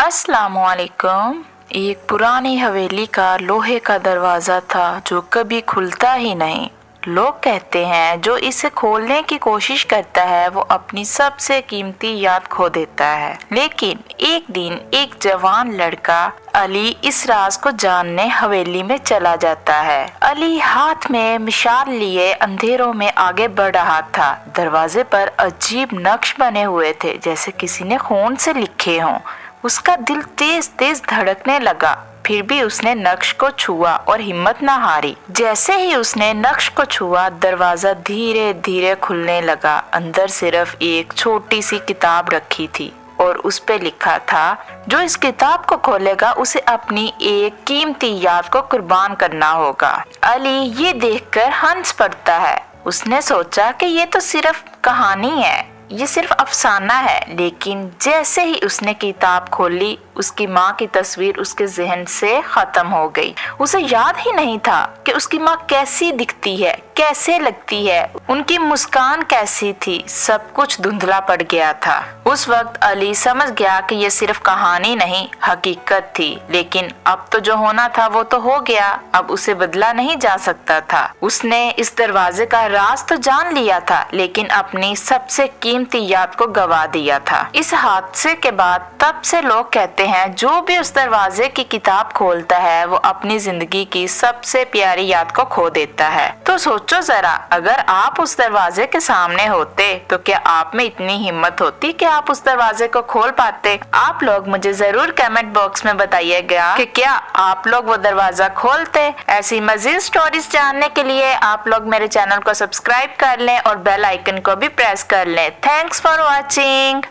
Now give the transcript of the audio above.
अस्सलामुअलैकुम। एक पुरानी हवेली का लोहे का दरवाजा था जो कभी खुलता ही नहीं। लोग कहते हैं जो इसे खोलने की कोशिश करता है वो अपनी सबसे कीमती याद खो देता है। लेकिन एक दिन एक जवान लड़का अली इस राज को जानने हवेली में चला जाता है। अली हाथ में मिसाल लिए अंधेरों में आगे बढ़ रहा था। दरवाजे पर अजीब नक्श बने हुए थे जैसे किसी ने खून से लिखे हों। उसका दिल तेज तेज धड़कने लगा। फिर भी उसने नक्श को छुआ और हिम्मत न हारी। जैसे ही उसने नक्श को छुआ दरवाजा धीरे धीरे खुलने लगा। अंदर सिर्फ एक छोटी सी किताब रखी थी और उस पे लिखा था, जो इस किताब को खोलेगा उसे अपनी एक कीमती याद को कुर्बान करना होगा। अली ये देखकर हंस पड़ता है। उसने सोचा कि ये तो सिर्फ कहानी है, ये सिर्फ अफसाना है। लेकिन जैसे ही उसने किताब खोली उसकी माँ की तस्वीर उसके जहन से खत्म हो गई। उसे याद ही नहीं था कि उसकी माँ कैसी दिखती है, कैसे लगती है, उनकी मुस्कान कैसी थी। सब कुछ धुंधला पड़ गया था। उस वक्त अली समझ गया कि ये सिर्फ कहानी नहीं हकीकत थी। लेकिन अब तो जो होना था वो तो हो गया, अब उसे बदला नहीं जा सकता था। उसने इस दरवाजे का राज तो जान लिया था लेकिन अपनी सबसे कीमती याद को गवा दिया था। इस हादसे के बाद तब से लोग कहते हैं जो भी उस दरवाजे की किताब खोलता है वो अपनी जिंदगी की सबसे प्यारी याद को खो देता है। तो सोचो जरा, अगर आप उस दरवाजे के सामने होते तो क्या आप में इतनी हिम्मत होती कि आप उस दरवाजे को खोल पाते? आप लोग मुझे जरूर कमेंट बॉक्स में बताइएगा कि क्या आप लोग वो दरवाजा खोलते। ऐसी मजीद स्टोरीज जानने के लिए आप लोग मेरे चैनल को सब्सक्राइब कर लें और बेल आइकन को भी प्रेस कर लें। Thanks for watching.